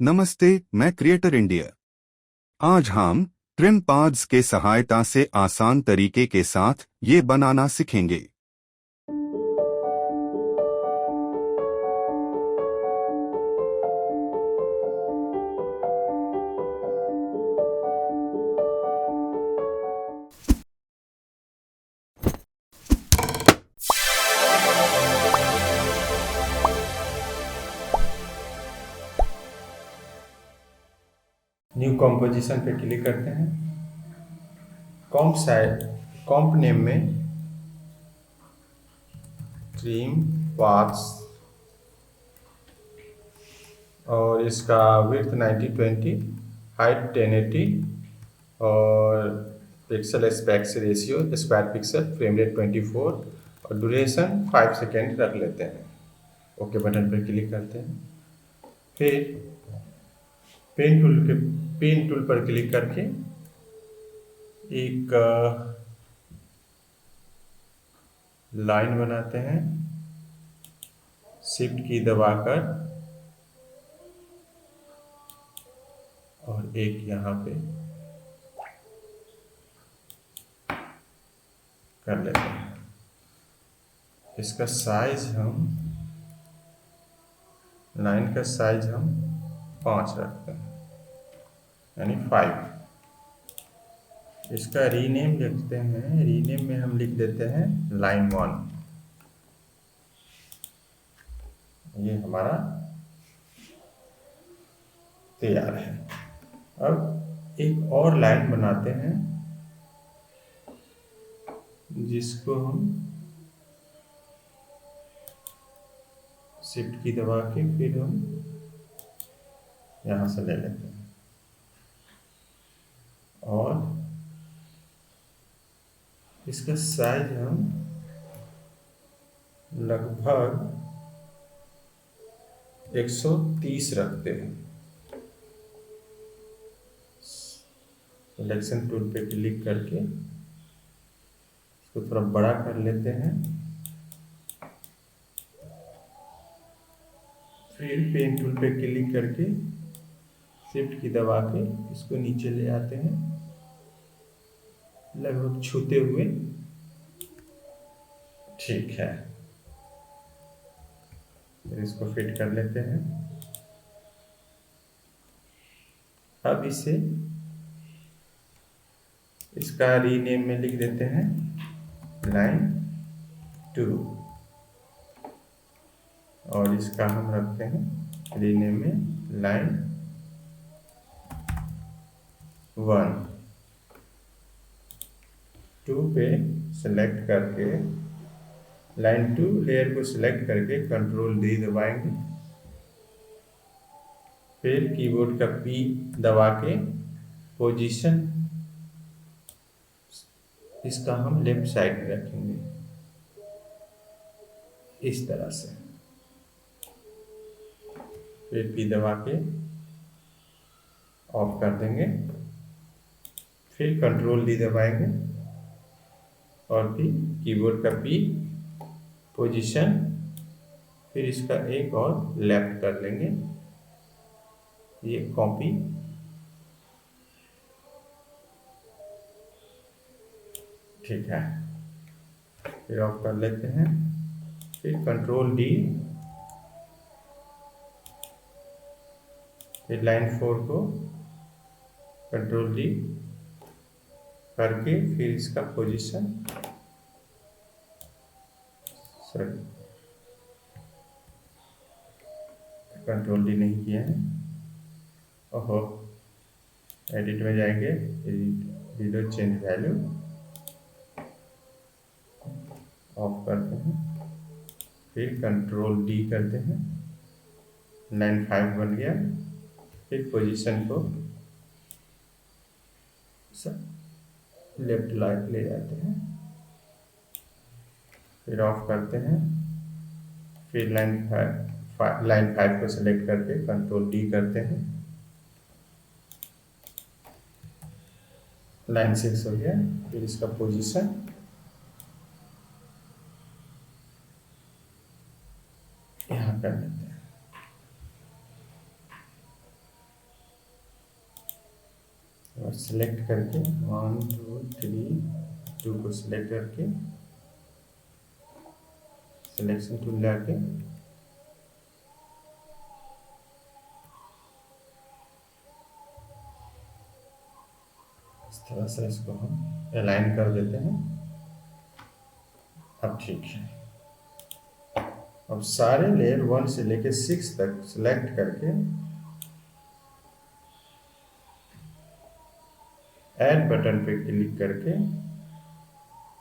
नमस्ते, मैं creator India. आज हम ट्रिम पाड्स के सहायता से आसान तरीके के साथ ये बनाना सीखेंगे। न्यू कॉम्पोजिशन पे क्लिक करते हैं। कॉम्प साइड कॉम्प नेम में ट्रिम पाथ्स और इसका विड्थ 90/20, हाइट 1080 और pixel aspect ratio square pixel, frame rate 24 और ड्यूरेशन 5 सेकेंड रख लेते हैं। ओके बटन पर क्लिक करते हैं। फिर पेन टूल पर क्लिक करके एक लाइन बनाते हैं। शिफ्ट की दबाकर और एक यहाँ पे कर लेते हैं। इसका साइज लाइन का साइज हम 5 रखते हैं, यानी 5। इसका रीनेम लिखते हैं। रीनेम में हम लिख देते हैं लाइन 1। ये हमारा तैयार है। अब एक और लाइन बनाते हैं जिसको हम शिफ्ट की दबा के फिर हम यहाँ से ले लेते हैं और इसका साइज हम लगभग 130 रखते हैं। सिलेक्शन टूल पे क्लिक करके इसको थोड़ा बड़ा कर लेते हैं। फिर पेन टूल पे क्लिक करके शिफ्ट की दबा के इसको नीचे ले आते हैं, लगभग छूते हुए। ठीक है, फिर इसको फिट कर लेते हैं। अब इसका रीनेम में लिख देते हैं लाइन 2 और इसका हम रखते हैं रीनेम में लाइन 1। 2 पे सेलेक्ट करके लाइन 2 लेयर को सिलेक्ट करके कंट्रोल D दबाएंगे। फिर कीबोर्ड का P दबा के पोजीशन इसका हम लेफ्ट साइड में रखेंगे, इस तरह से। फिर P दबा के ऑफ कर देंगे। फिर कंट्रोल D दबाएंगे और फिर कीबोर्ड का P पोजीशन, फिर इसका एक और लेफ्ट कर लेंगे। ये कॉपी, ठीक है। फिर ऑफ कर लेते हैं। फिर कंट्रोल D, फिर लाइन 4 को कंट्रोल D करके फिर इसका पोजीशन, सॉरी कंट्रोल D नहीं किया है। ओहो, एडिट में जाएंगे, edit video change value of करते हैं। फिर कंट्रोल D करते हैं, लाइन 5 बन गया। फिर पोजीशन को लेफ्ट लाइट ले जाते हैं, फिर ऑफ करते हैं। फिर लाइन 5 को सेलेक्ट करके कंट्रोल D करते हैं, लाइन 6 हो गया। फिर इसका पोजीशन यहाँ कर लेते हैं। और सिलेक्ट करके 1 2 3 2 को सिलेक्ट करके सिलेक्शन टूल लाके इस तरह से इसको हम अलाइन कर देते हैं। अब ठीक है। अब सारे लेयर 1 से लेकर 6 तक सिलेक्ट करके ऐड बटन पे क्लिक करके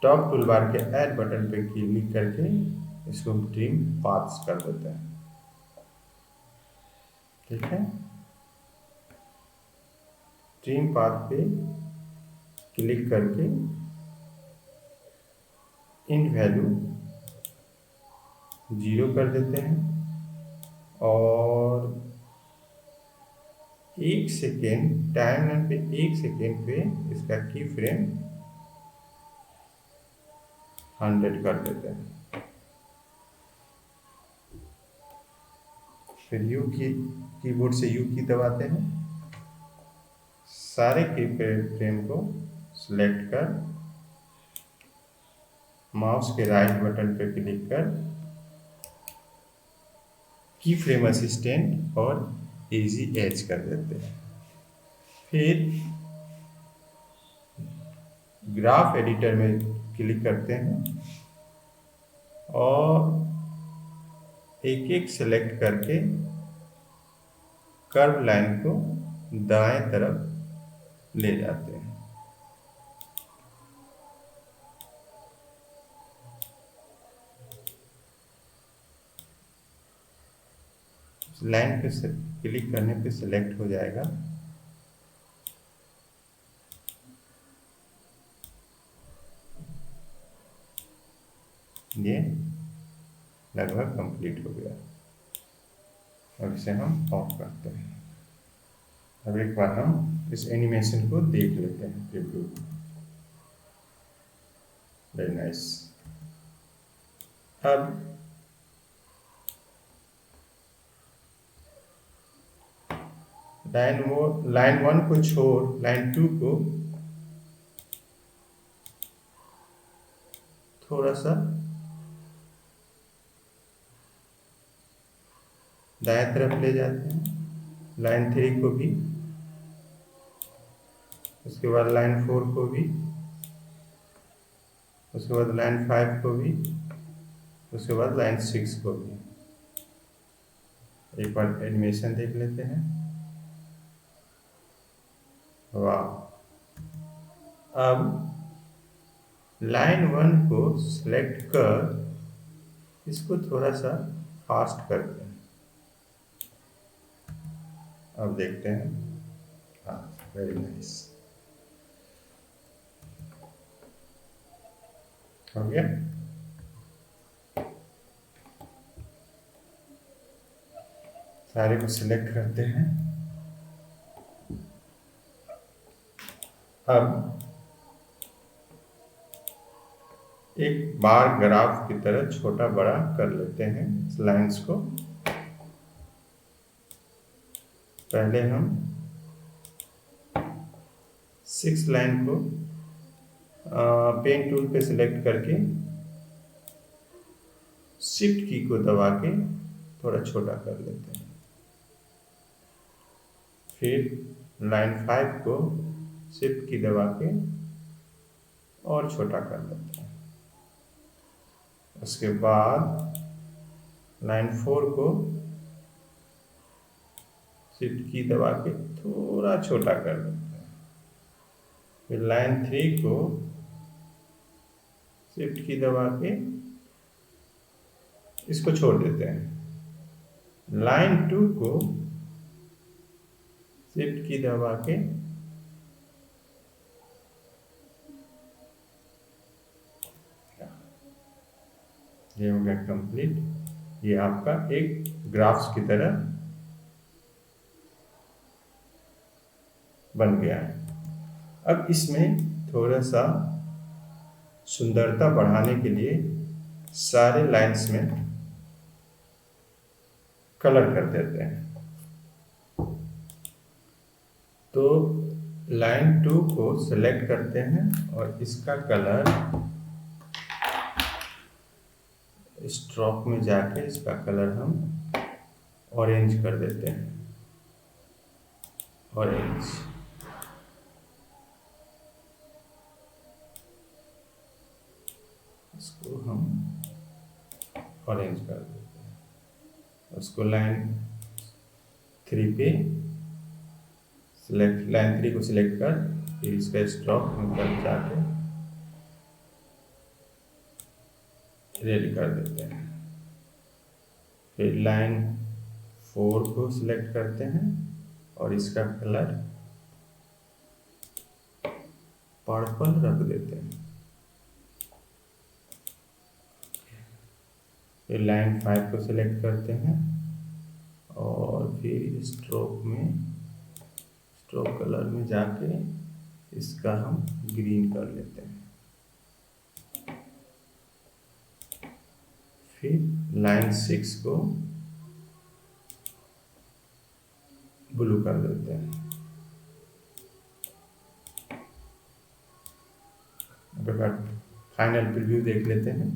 टॉप टूल बार के ऐड बटन पे क्लिक करके इसको हम ट्रिम पाथ्स कर देते हैं। ठीक है, ट्रिम पाथ पे क्लिक करके इंट वैल्यू 0 कर देते हैं और 1 सेकेंड टाइमलाइन पे 1 सेकेंड पे इसका की फ्रेम 100 कर देते हैं। फिर यू की कीबोर्ड से यू की दबाते हैं। सारे की फ्रेम को सिलेक्ट कर माउस के राइट बटन पर क्लिक कर की फ्रेम असिस्टेंट और इजी एज कर देते हैं। फिर ग्राफ एडिटर में क्लिक करते हैं और एक एक सेलेक्ट करके कर्व लाइन को दाएं तरफ ले जाते हैं। लाइन पे क्लिक करने पे सिलेक्ट हो जाएगा। ये लगभग कंप्लीट हो गया। अब इसे हम ऑफ करते हैं। अब एक बार हम इस एनिमेशन को देख लेते हैं प्रीव्यू। Very nice. अब लाइन 1 को छोड़ लाइन 2 को थोड़ा सा दाएं तरफ ले जाते हैं। लाइन 3 को भी, उसके बाद लाइन 4 को भी, उसके बाद लाइन 5 को भी, उसके बाद लाइन 6 को भी। एक बार एनिमेशन देख लेते हैं। वाह। अब लाइन 1 को सिलेक्ट कर इसको थोड़ा सा फास्ट करते हैं। अब देखते हैं। हाँ, वेरी नाइस, हो गया। सारे को सिलेक्ट करते हैं। अब एक बार ग्राफ की तरह छोटा बड़ा कर लेते हैं इस लाइंस को। पहले हम 6 लाइन को पेन टूल पे सिलेक्ट करके शिफ्ट की को दबा के थोड़ा छोटा कर लेते हैं। फिर लाइन 5 को शिफ्ट की दबा के और छोटा कर लेते हैं। उसके बाद लाइन 4 को शिफ्ट की दबा के थोड़ा छोटा कर लेते हैं। फिर लाइन 3 को शिफ्ट की दबा के इसको छोड़ देते हैं। लाइन 2 को शिफ्ट की दबा के ये हो गया कंप्लीट। ये आपका एक ग्राफ्स की तरह बन गया है। अब इसमें थोड़ा सा सुंदरता बढ़ाने के लिए सारे लाइंस में कलर कर देते हैं। तो लाइन 2 को सेलेक्ट करते हैं और इसका कलर स्ट्रोक में जाके इसका कलर हम ऑरेंज कर देते हैं, ऑरेंज। इसको हम ऑरेंज कर देते हैं। उसको लाइन 3 पे सिलेक्ट, लाइन 3 को सिलेक्ट कर फिर इसका स्ट्रोक में कर जाके रेड कर देते हैं। फिर लाइन 4 को सिलेक्ट करते हैं और इसका कलर पर्पल रख देते हैं। फिर लाइन 5 को सिलेक्ट करते हैं और फिर स्ट्रोक कलर में जाके इसका हम ग्रीन कर लेते हैं। फिर लाइन 6 को ब्लू कर देते हैं। अब एक बार फाइनल प्रीव्यू देख लेते हैं।